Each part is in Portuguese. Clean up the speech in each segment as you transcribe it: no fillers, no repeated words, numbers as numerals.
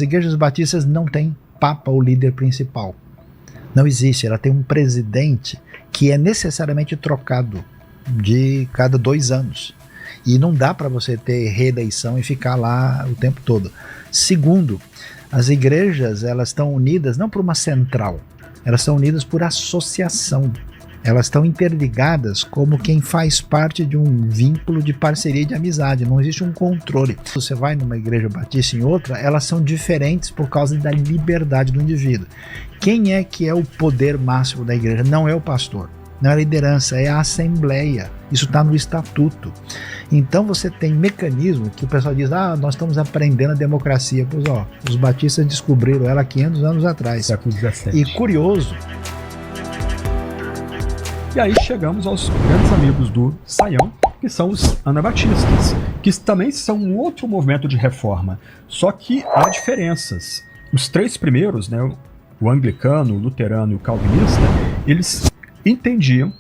As igrejas batistas não têm papa ou líder principal. Não existe, ela tem um presidente que é necessariamente trocado de cada 2 anos. E não dá para você ter reeleição e ficar lá o tempo todo. Segundo, as igrejas elas estão unidas não por uma central, elas estão unidas por associação. Elas estão interligadas como quem faz parte de um vínculo de parceria e de amizade. Não existe um controle. Você vai numa igreja batista e em outra, elas são diferentes por causa da liberdade do indivíduo. Quem é que é o poder máximo da igreja? Não é o pastor, não é a liderança, é a assembleia. Isso está no estatuto. Então você tem mecanismo que o pessoal diz, nós estamos aprendendo a democracia. Pois os batistas descobriram ela há 500 anos atrás. Século XVII. E curioso. E aí chegamos aos grandes amigos do Saião, que são os anabatistas, que também são um outro movimento de reforma. Só que há diferenças. Os 3 primeiros, né, o anglicano, o luterano e o calvinista, eles entendiam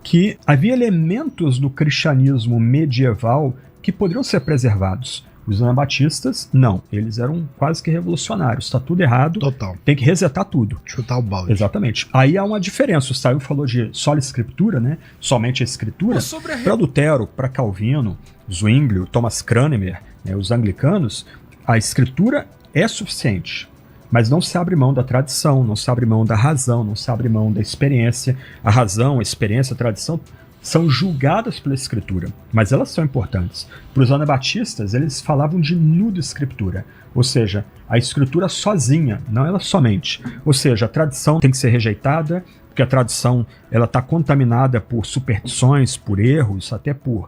que havia elementos do cristianismo medieval que poderiam ser preservados. Os anabatistas, não. Eles eram quase que revolucionários. Está tudo errado. Total. Tem que resetar tudo. Chutar o balde. Exatamente. Aí há uma diferença. O Saião falou de sola escritura, né? Somente a escritura. Para Lutero, para Calvino, Zwinglio, Thomas Cranmer, né, os anglicanos, a escritura é suficiente. Mas não se abre mão da tradição, não se abre mão da razão, não se abre mão da experiência. A razão, a experiência, a tradição são julgadas pela escritura, mas elas são importantes. Para os anabatistas, eles falavam de nuda escritura, ou seja, a escritura sozinha, não ela somente. Ou seja, a tradição tem que ser rejeitada, porque a tradição está contaminada por superstições, por erros, até por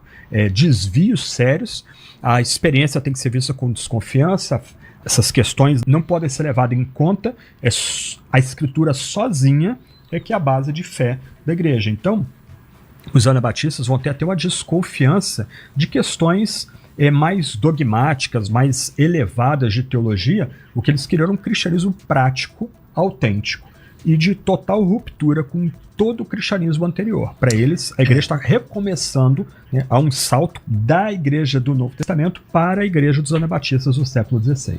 desvios sérios. A experiência tem que ser vista com desconfiança, essas questões não podem ser levadas em conta, a escritura sozinha é que é a base de fé da igreja. Então, os anabatistas vão ter até uma desconfiança de questões mais dogmáticas, mais elevadas de teologia, o que eles queriam era um cristianismo prático, autêntico e de total ruptura com todo o cristianismo anterior. Para eles, a igreja está recomeçando, né, a um salto da igreja do Novo Testamento para a igreja dos anabatistas do século XVI.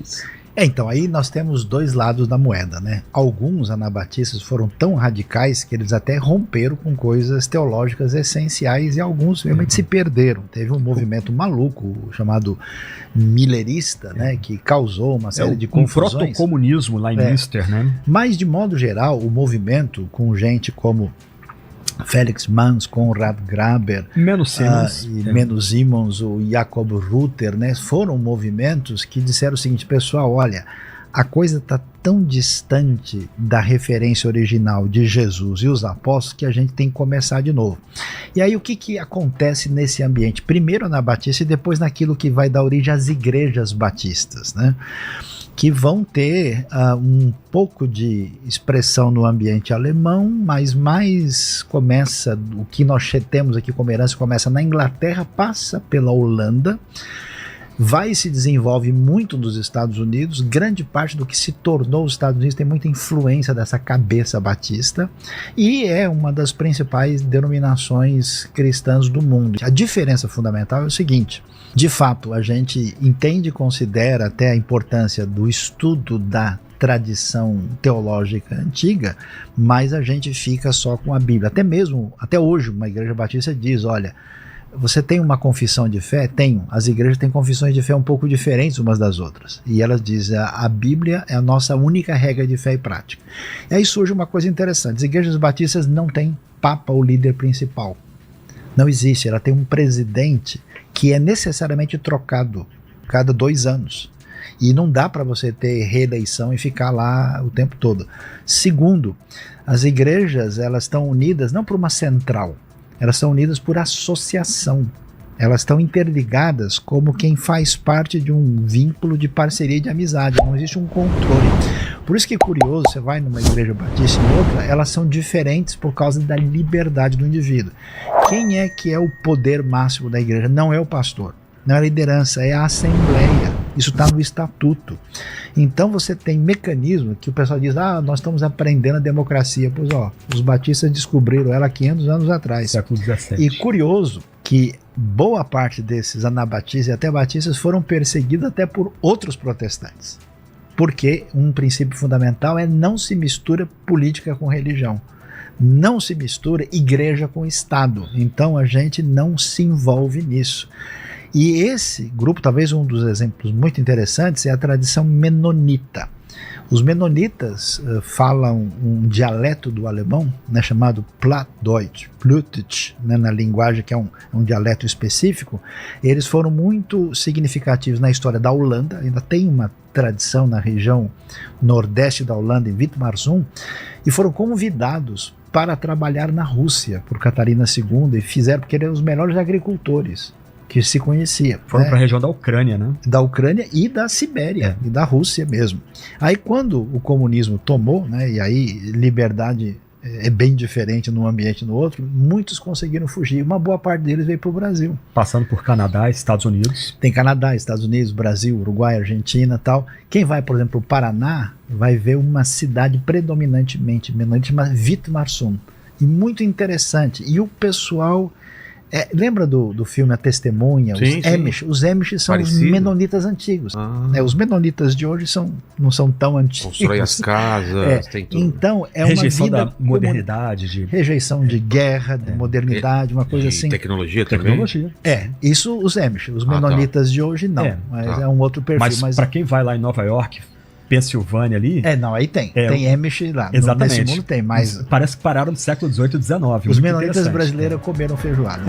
Então aí nós temos 2 lados da moeda, né? Alguns anabatistas foram tão radicais que eles até romperam com coisas teológicas essenciais e alguns realmente se perderam. Teve um movimento maluco chamado millerista, né? Que causou uma série de confusões. Um protocomunismo lá em Münster, né? Mas de modo geral, o movimento com gente como Felix Manz, Konrad Graber, Menno Simons, o Jacob Rutter, né, foram movimentos que disseram o seguinte: pessoal, olha, a coisa está tão distante da referência original de Jesus e os apóstolos que a gente tem que começar de novo. E aí o que acontece nesse ambiente? Primeiro na Batista e depois naquilo que vai dar origem às igrejas batistas, né? Que vão ter um pouco de expressão no ambiente alemão, mas mais começa, o que nós temos aqui como herança começa na Inglaterra, passa pela Holanda, vai e se desenvolve muito nos Estados Unidos. Grande parte do que se tornou os Estados Unidos tem muita influência dessa cabeça batista e é uma das principais denominações cristãs do mundo. A diferença fundamental é o seguinte: de fato, a gente entende e considera até a importância do estudo da tradição teológica antiga, mas a gente fica só com a Bíblia. Até hoje, uma igreja batista diz, olha, você tem uma confissão de fé? Tenho. As igrejas têm confissões de fé um pouco diferentes umas das outras. E elas dizem, a Bíblia é a nossa única regra de fé e prática. E aí surge uma coisa interessante. As igrejas batistas não têm papa ou líder principal. Não existe. Ela tem um presidente que é necessariamente trocado cada 2 anos. E não dá para você ter reeleição e ficar lá o tempo todo. Segundo, as igrejas elas estão unidas não por uma central, elas são unidas por associação. Elas estão interligadas como quem faz parte de um vínculo de parceria e de amizade. Não existe um controle. Por isso que é curioso, você vai numa igreja batista e em outra, elas são diferentes por causa da liberdade do indivíduo. Quem é que é o poder máximo da igreja? Não é o pastor, não é a liderança, é a assembleia. Isso está no estatuto. Então você tem mecanismo que o pessoal diz, nós estamos aprendendo a democracia. Pois os batistas descobriram ela há 500 anos atrás. Século XVII. E curioso que boa parte desses anabatistas e até batistas foram perseguidos até por outros protestantes. porque um princípio fundamental é não se mistura política com religião. Não se mistura igreja com Estado. Então a gente não se envolve nisso. E esse grupo, talvez um dos exemplos muito interessantes, é a tradição menonita. Os menonitas falam um dialeto do alemão, né, chamado Plattdeutsch, né, na linguagem que é um dialeto específico. Eles foram muito significativos na história da Holanda, ainda tem uma tradição na região nordeste da Holanda, em Witmarsum, e foram convidados para trabalhar na Rússia por Catarina II, e fizeram porque eram os melhores agricultores que se conhecia. Foram para a região da Ucrânia, né? Da Ucrânia e da Sibéria, e da Rússia mesmo. Aí quando o comunismo tomou, né, e aí liberdade é bem diferente num ambiente e no outro, muitos conseguiram fugir. Uma boa parte deles veio para o Brasil. Passando por Canadá, Estados Unidos. Tem Canadá, Estados Unidos, Brasil, Uruguai, Argentina e tal. Quem vai, por exemplo, para o Paraná, vai ver uma cidade predominantemente menonita, chamada Witmarsum. E muito interessante. E o pessoal... lembra do filme A Testemunha? Sim, os Amish? Os Amish são os menonitas antigos. Os menonitas de hoje não são tão antigos. Constroem as casas, tem tudo. Então, é rejeição uma vida... da modernidade. Rejeição de guerra, de modernidade, uma coisa assim. Tecnologia também. Isso os Amish. Os menonitas de hoje não. Mas é um outro perfil. Mas para quem vai lá em Nova York... Pensilvânia ali... aí tem. Tem Amish lá. Exatamente. Nesse mundo tem, mas... Parece que pararam no século XVIII e XIX. Os menonitas brasileiros comeram feijoada.